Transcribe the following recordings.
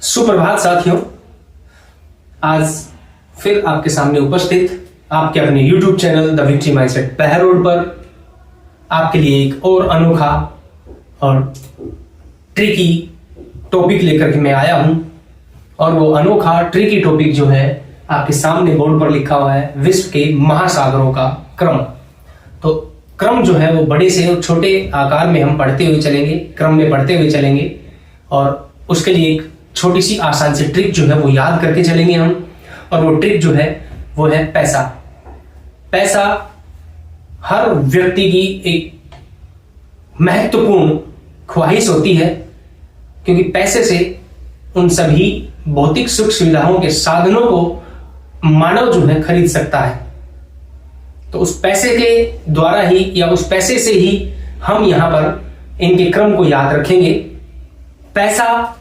सुप्रभात साथियों, आज फिर आपके सामने उपस्थित आपके अपने YouTube channel the victory mindset Behror पर आपके लिए एक और अनोखा और ट्रिकी टॉपिक लेकर के मैं आया हूं। और वो अनोखा ट्रिकी टॉपिक जो है आपके सामने बोर्ड पर लिखा हुआ है विश्व के महासागरों का क्रम। तो क्रम जो है वो बड़े से और छोटे आकार में हम पढ़ते हुए चलेंगे, क्रम में पढ़ते हुए चलेंगे और उसके लिए एक छोटी सी आसान सी ट्रिक जो है वो याद करके चलेंगे हम। और वो ट्रिक जो है वो है पैसा। पैसा हर व्यक्ति की एक महत्वपूर्ण ख्वाहिश होती है, क्योंकि पैसे से उन सभी भौतिक सुख सुविधाओं के साधनों को मानव जो है खरीद सकता है। तो उस पैसे के द्वारा ही या उस पैसे से ही हम यहां पर इनके क्रम को याद रखेंगे। पैसा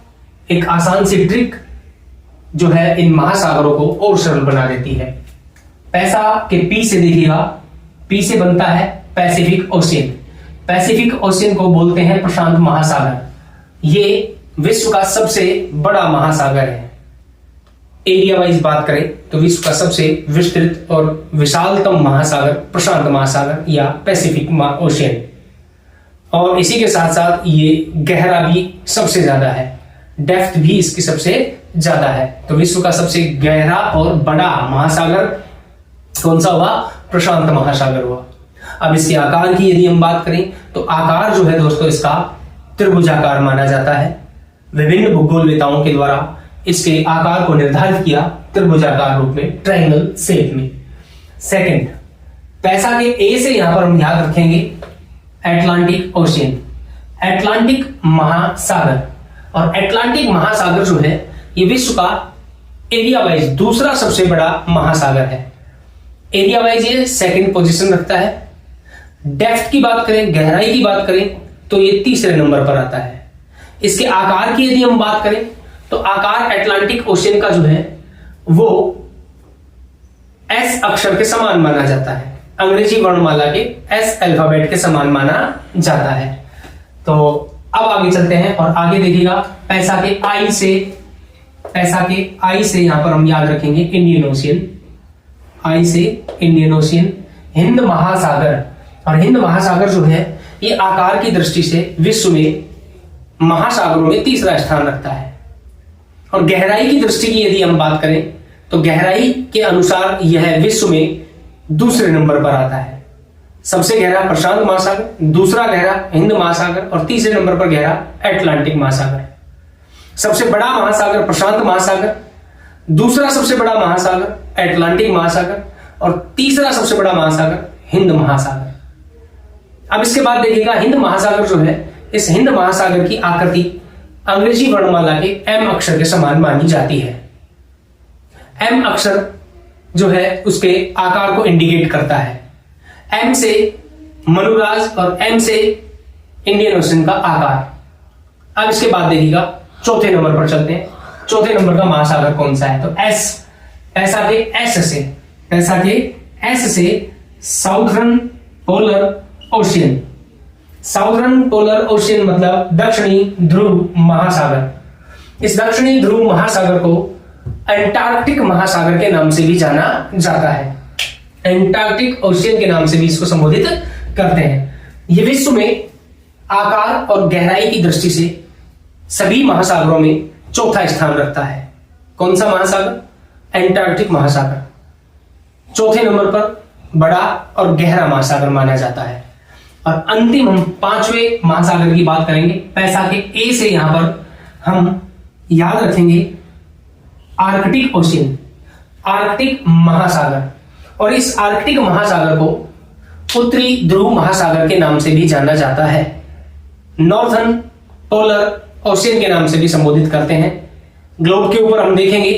एक आसान सी ट्रिक जो है इन महासागरों को और सरल बना देती है। पैसा के पी से देखिएगा, पी से बनता है पैसिफिक ओशियन। पैसिफिक ओशियन को बोलते हैं प्रशांत महासागर। ये विश्व का सबसे बड़ा महासागर है। एरिया वाइज बात करें तो विश्व का सबसे विस्तृत और विशालतम महासागर प्रशांत महासागर या पैसिफिक ओशियन। और इसी के साथ साथ ये गहरा भी सबसे ज्यादा है, डेप्थ भी इसकी सबसे ज्यादा है। तो विश्व का सबसे गहरा और बड़ा महासागर कौन सा हुआ? प्रशांत महासागर हुआ। अब इसके आकार की यदि हम बात करें तो आकार जो है दोस्तों इसका त्रिभुजाकार माना जाता है। विभिन्न भूगोलवेताओं के द्वारा इसके आकार को निर्धारित किया त्रिभुजाकार रूप में, ट्रायंगल शेप में। सेकंड, पैसा के ए से यहां पर हम याद रखेंगे अटलांटिक ओशियन, अटलांटिक महासागर। और अटलांटिक महासागर जो है ये विश्व का एरिया वाइज दूसरा सबसे बड़ा महासागर है। एरिया वाइज ये सेकंड पोजीशन रखता है। डेप्थ की बात करें, गहराई की बात करें तो ये तीसरे नंबर पर आता है। इसके आकार की यदि हम बात करें तो आकार अटलांटिक ओशियन का जो है वो एस अक्षर के समान माना जाता है, अंग्रेजी वर्णमाला के एस अल्फाबेट के समान माना जाता है। तो अब आगे चलते हैं और आगे देखिएगा पैसा के आई से यहां पर हम याद रखेंगे इंडियन ओशियन। आई से इंडियन ओशियन, हिंद महासागर। और हिंद महासागर जो है ये आकार की दृष्टि से विश्व में महासागरों में तीसरा स्थान रखता है। और गहराई की दृष्टि की यदि हम बात करें तो गहराई के अनुसार यह विश्व में दूसरे नंबर पर आता है। सबसे गहरा प्रशांत महासागर, दूसरा गहरा हिंद महासागर और तीसरे नंबर पर गहरा अटलांटिक महासागर। सबसे बड़ा महासागर प्रशांत महासागर, दूसरा सबसे बड़ा महासागर अटलांटिक महासागर और तीसरा सबसे बड़ा महासागर हिंद महासागर। अब इसके बाद देखिएगा हिंद महासागर जो है, इस हिंद महासागर की आकृति अंग्रेजी वर्णमाला के एम अक्षर के समान मानी जाती है। एम अक्षर जो है उसके आकार को इंडिकेट करता है। एम से मनुराज और एम से इंडियन ओशियन का आकार। अब इसके बाद देखिएगा चौथे नंबर पर चलते हैं। चौथे नंबर का महासागर कौन सा है? तो एस, पैसा के एस से southern polar ocean. Southern polar ocean मतलब दक्षिणी ध्रुव महासागर। इस दक्षिणी ध्रुव महासागर को अंटार्कटिक महासागर के नाम से भी जाना जाता है। अंटार्कटिक ओशियन के नाम से भी इसको संबोधित करते हैं। यह विश्व में आकार और गहराई की दृष्टि से सभी महासागरों में चौथा स्थान रखता है। कौन सा महासागर? अंटार्कटिक महासागर। चौथे नंबर पर बड़ा और गहरा महासागर माना जाता है। और अंतिम हम पांचवें महासागर की बात करेंगे। पैसा के ए से यहां पर हम याद रखेंगे आर्कटिक ओशियन, आर्कटिक महासागर। और इस आर्कटिक महासागर को उत्तरी ध्रुव महासागर के नाम से भी जाना जाता है। नॉर्थर्न पोलर ओशियन के नाम से भी संबोधित करते हैं। ग्लोब के ऊपर हम देखेंगे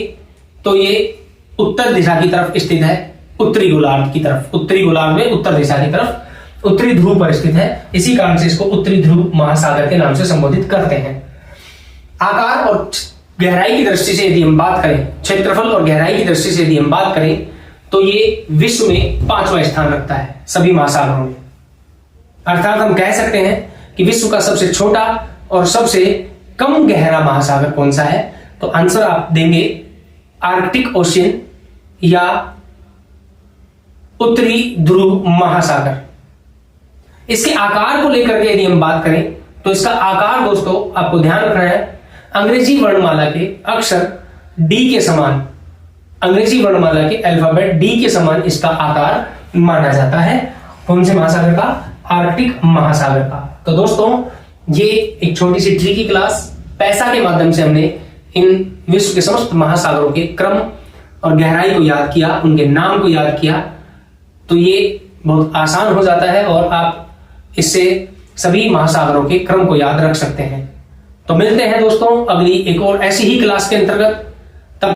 तो ये उत्तर दिशा की तरफ स्थित है, उत्तरी गोलार्ध की तरफ, उत्तरी गोलार्ध में उत्तर दिशा की तरफ उत्तरी ध्रुव पर स्थित है। इसी कारण से इसको उत्तरी ध्रुव महासागर के नाम से संबोधित करते हैं। आकार और गहराई की दृष्टि से यदि हम बात करें, क्षेत्रफल और गहराई की दृष्टि से यदि हम बात करें तो ये विश्व में पांचवा स्थान रखता है सभी महासागरों में। अर्थात हम कह सकते हैं कि विश्व का सबसे छोटा और सबसे कम गहरा महासागर कौन सा है? तो आंसर आप देंगे आर्कटिक ओशियन या उत्तरी ध्रुव महासागर। इसके आकार को लेकर के यदि हम बात करें तो इसका आकार दोस्तों आपको ध्यान रखना है, अंग्रेजी वर्णमाला के अक्षर डी के समान, अंग्रेजी वर्णमाला के अल्फाबेट डी के समान इसका आकार माना जाता है। कौन से महासागर का? आर्कटिक महासागर का। तो दोस्तों ये एक छोटी सी ट्रिकी क्लास पैसा के माध्यम से हमने इन विश्व के समस्त महासागरों के क्रम और गहराई को याद किया, उनके नाम को याद किया, तो ये बहुत आसान हो जाता है और आप इससे सभी महासागरों के क्रम को याद रख सकते हैं। तो मिलते हैं दोस्तों अगली एक और ऐसी ही क्लास के अंतर्गत।